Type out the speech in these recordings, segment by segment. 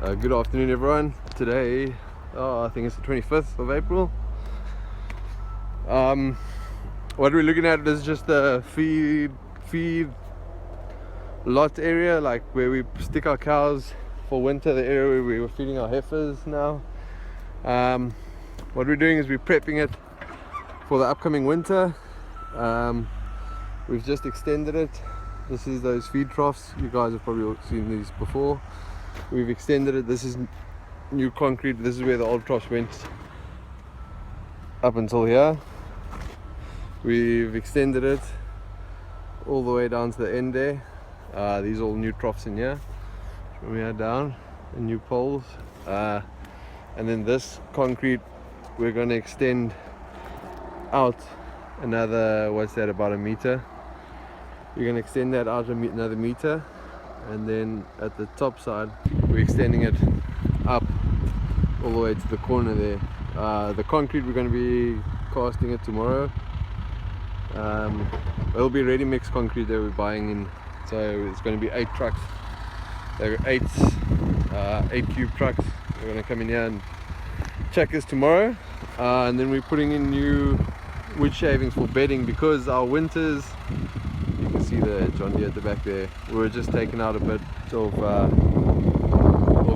Good afternoon, everyone. Today, I think it's the 25th of April. What we're looking at is just the feed lot area, like where we stick our cows for winter, the area where we were feeding our heifers now. What we're doing is we're prepping it for the upcoming winter. We've just extended it. This is those feed troughs. You guys have probably all seen these before. We've extended it. This is new concrete. This is where the old troughs went up until here. We've extended it all the way down to the end there. These are all new troughs in here from here down, and new poles. And then this concrete we're going to extend out another, about a meter. We're going to extend that out another meter, and then at the top side we're extending it up all the way to the corner there. The concrete, we're going to be casting it tomorrow. It'll be ready mix concrete that we're buying in, so it's going to be 8 trucks. There are 8 cube trucks. They're going to come in here and check this tomorrow, and then we're putting in new wood shavings for bedding, because our winters, you can see the John Deere at the back there, we were just taking out a bit of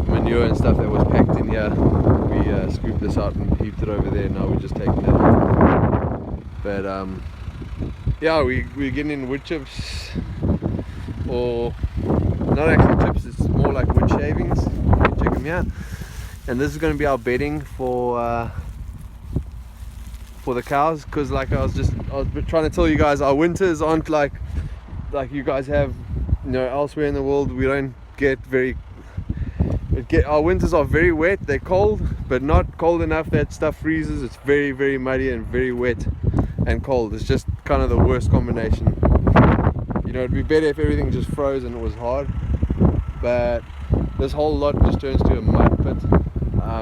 manure and stuff that was packed in here. We scooped this out and heaped it over there. Now we're just taking that out. But yeah, we're getting in wood chips, or not actually chips, it's more like wood shavings. You can check them here. And this is going to be our bedding for the cows, because like I was trying to tell you guys, our winters aren't like you guys have, elsewhere in the world. We don't get our winters are very wet. They're cold, but not cold enough that stuff freezes. It's very, very muddy and very wet and cold. It's just kind of the worst combination. It'd be better if everything just froze and it was hard, but this whole lot just turns to a mud pit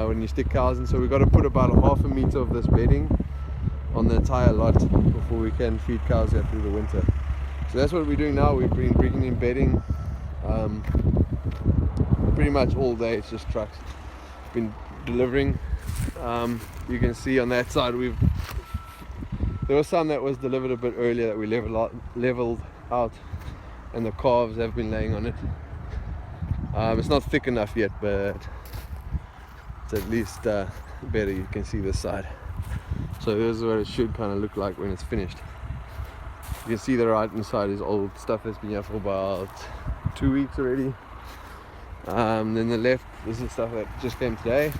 when you stick cows in. So we've got to put about a half a meter of this bedding on the entire lot before we can feed cows here through the winter. So that's what we're doing now. We've been bringing in bedding pretty much all day. It's just trucks been delivering. You can see on that side there was some that was delivered a bit earlier that we leveled out, and the calves have been laying on it. It's not thick enough yet, but it's at least better. You can see this side. So this is what it should kind of look like when it's finished. You can see the right inside is old stuff that's been here for about 2 weeks already. Then the left, this is stuff that just came today.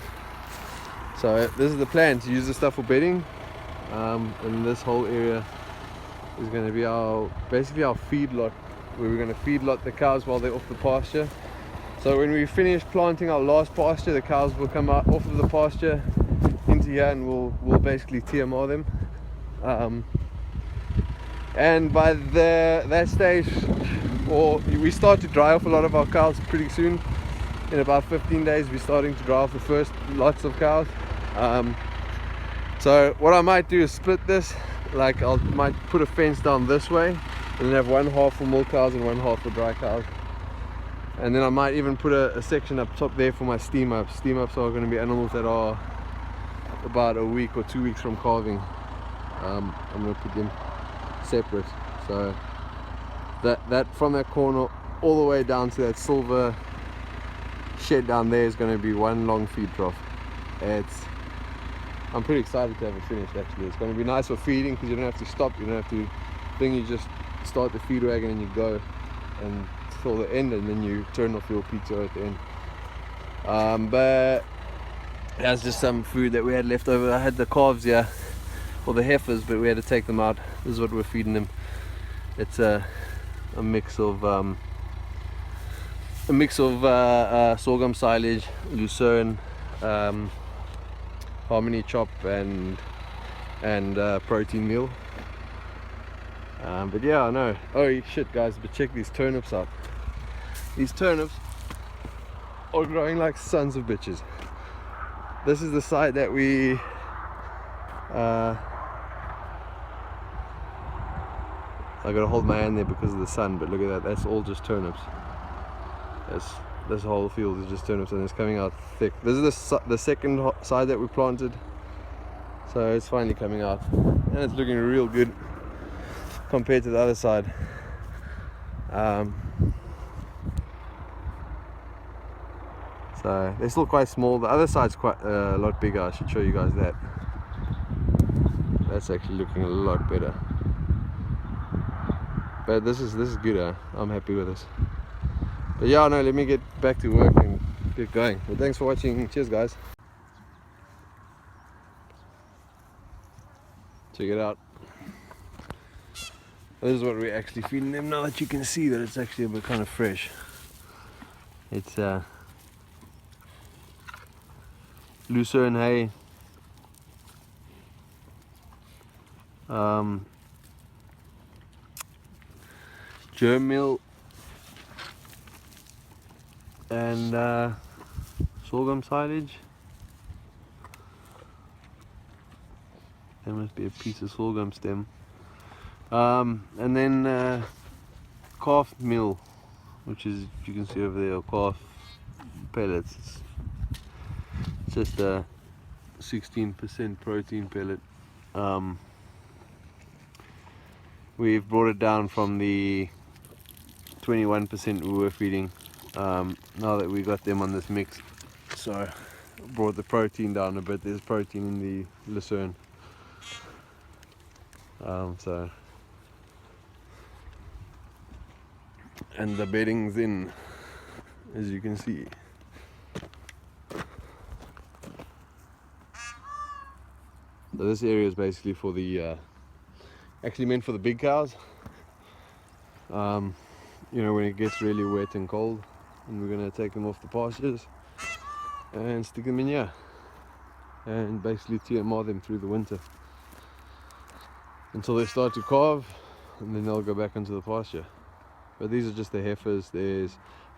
So this is the plan, to use this stuff for bedding. And this whole area is going to be basically our feed lot, where we're going to feed lot the cows while they're off the pasture. So when we finish planting our last pasture, the cows will come out off of the pasture into here, and we'll basically TMR them. And by that stage, we start to dry off a lot of our cows pretty soon. In about 15 days we're starting to dry off the first lots of cows. So what I might do is split this, like might put a fence down this way, and then have one half for milk cows and one half for dry cows. And then I might even put a section up top there for my steam ups. Steam ups are going to be animals that are about a week or 2 weeks from calving. I'm going to put them separate, so that from that corner all the way down to that silver shed down there is going to be one long feed trough. I'm pretty excited to have it finished. Actually, it's going to be nice for feeding, because you don't have to stop, you don't have to you just start the feed wagon and you go and till the end, and then you turn off your pizza at the end. But that's just some food that we had left over. I had the calves here, or the heifers, but we had to take them out. This is what we're feeding them. It's a mix of sorghum silage, lucerne, harmony chop, and protein meal. But yeah, I know. Oh shit, guys! But check these turnips out. These turnips are growing like sons of bitches. This is the side that we I gotta hold my hand there because of the sun, but look at that, that's all just turnips. That's this whole field is just turnips, and it's coming out thick. This is the second side that we planted, so it's finally coming out, and it's looking real good compared to the other side. So they're still quite small. The other side's quite a lot bigger. I should show you guys that. That's actually looking a lot better. But this is good. I'm happy with this. But yeah, no, let me get back to work and get going. Well, thanks for watching. Cheers, guys. Check it out. This is what we're actually feeding them now that you can see that it's actually a bit kind of fresh. It's lucerne hay, germ meal, and sorghum silage. There must be a piece of sorghum stem. And then calf meal, which is, you can see over there, calf pellets. It's just a 16% protein pellet. We've brought it down from the 21% we were feeding, now that we got them on this mix. So brought the protein down a bit. There's protein in the lucerne. And the bedding's in, as you can see. So this area is basically for the actually meant for the big cows. You know, when it gets really wet and cold, and we're going to take them off the pastures and stick them in here and basically TMR them through the winter until they start to calve, and then they'll go back into the pasture. But these are just the heifers.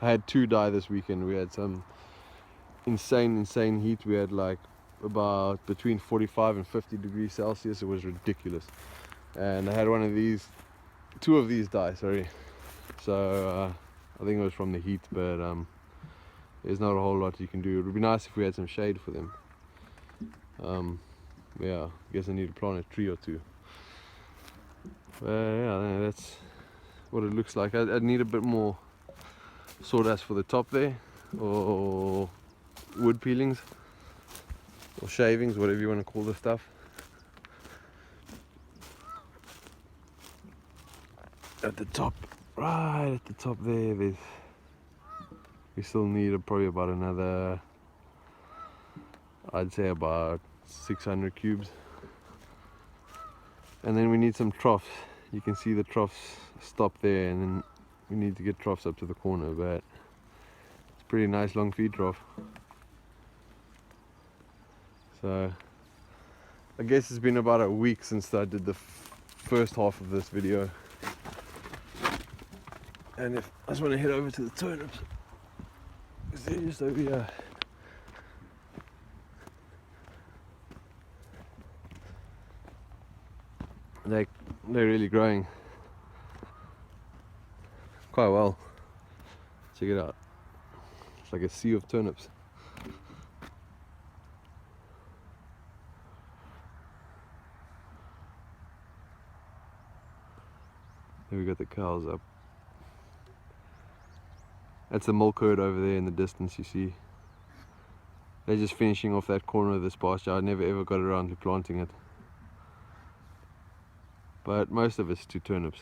I had 2 die this weekend. We had some insane heat. We had like about between 45 and 50 degrees Celsius. It was ridiculous. And I had 2 of these die, sorry. So I think it was from the heat, but there's not a whole lot you can do. It would be nice if we had some shade for them. Yeah, I guess I need to plant a tree or 2. Yeah, that's what it looks like. I need a bit more sawdust for the top there, or wood peelings, or shavings, whatever you want to call the stuff. At the top, right at the top there, we still need probably about another, I'd say about 600 cubes. And then we need some troughs. You can see the troughs stop there, and then we need to get troughs up to the corner, but it's a pretty nice long feed trough. So I guess it's been about a week since I did the first half of this video. And if I just want to head over to the turnips, because they're just over here. They're really growing quite well. Check it out. It's like a sea of turnips. There we got the cows up. That's the milk herd over there in the distance, you see. They're just finishing off that corner of this pasture. I never ever got around to planting it. But most of it's to turnips.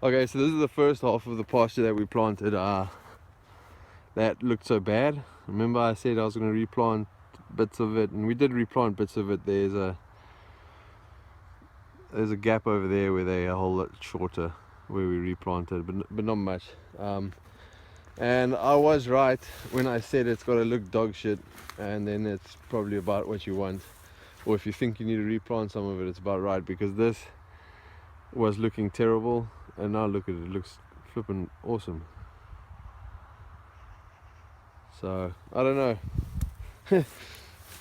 Okay, so this is the first half of the pasture that we planted. That looked so bad. Remember I said I was going to replant bits of it, and we did replant bits of it. There's a gap over there where they're a whole lot shorter, where we replanted, but not much. And I was right when I said it's got to look dog shit, and then it's probably about what you want. Or if you think you need to replant some of it, it's about right, because this was looking terrible, and now look at it, it looks flipping awesome. So I don't know.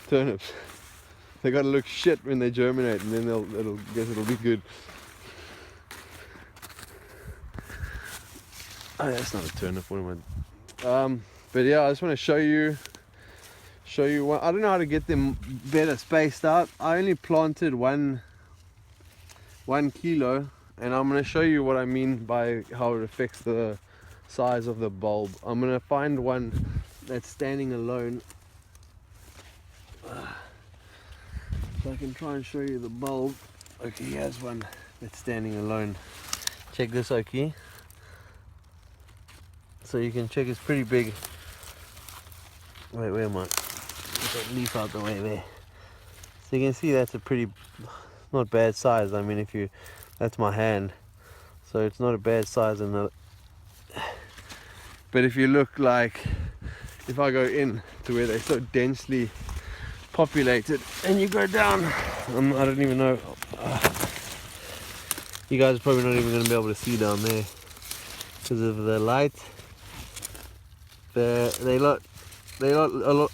Turnips, they gotta look shit when they germinate, and then it'll be good. Oh, that's not a turnip. What am I? But yeah, I just want to show you one. I don't know how to get them better spaced out. I only planted one kilo, and I'm going to show you what I mean by how it affects the size of the bulb. I'm going to find one that's standing alone, so I can try and show you the bulb. Okay, here's one that's standing alone. Check this, okay? So you can check it's pretty big. Wait, where am I? Get that leaf out the way there. So you can see that's a pretty, not bad size. I mean, that's my hand, so it's not a bad size. But if you look, like, if I go in to where they're so densely populated, and you go down, I don't even know. You guys are probably not even going to be able to see down there because of the light. They're a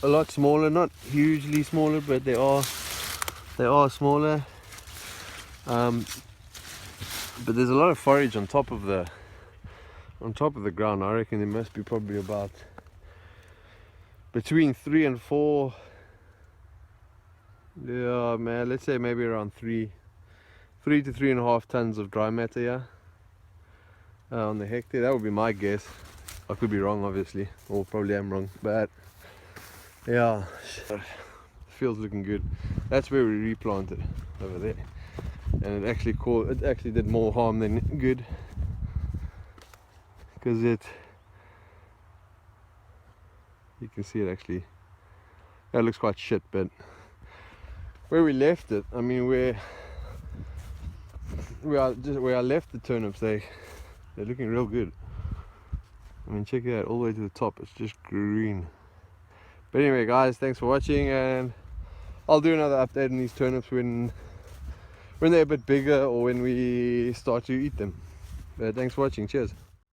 lot smaller, not hugely smaller, but they are smaller. But there's a lot of forage on top of the ground. I reckon there must be probably about between 3 and 4. Yeah, man. Let's say maybe around 3 to 3.5 tons of dry matter here on the hectare. That would be my guess. I could be wrong, obviously, or probably am wrong, but yeah, the field's looking good. That's where we replanted, over there, and it actually did more harm than good, because you can see it actually. That looks quite shit, but where we left it, I mean, where I left the turnips, they're looking real good. I mean, check it out, all the way to the top, it's just green. But anyway, guys, thanks for watching, and I'll do another update on these turnips when they're a bit bigger, or when we start to eat them. But thanks for watching, cheers.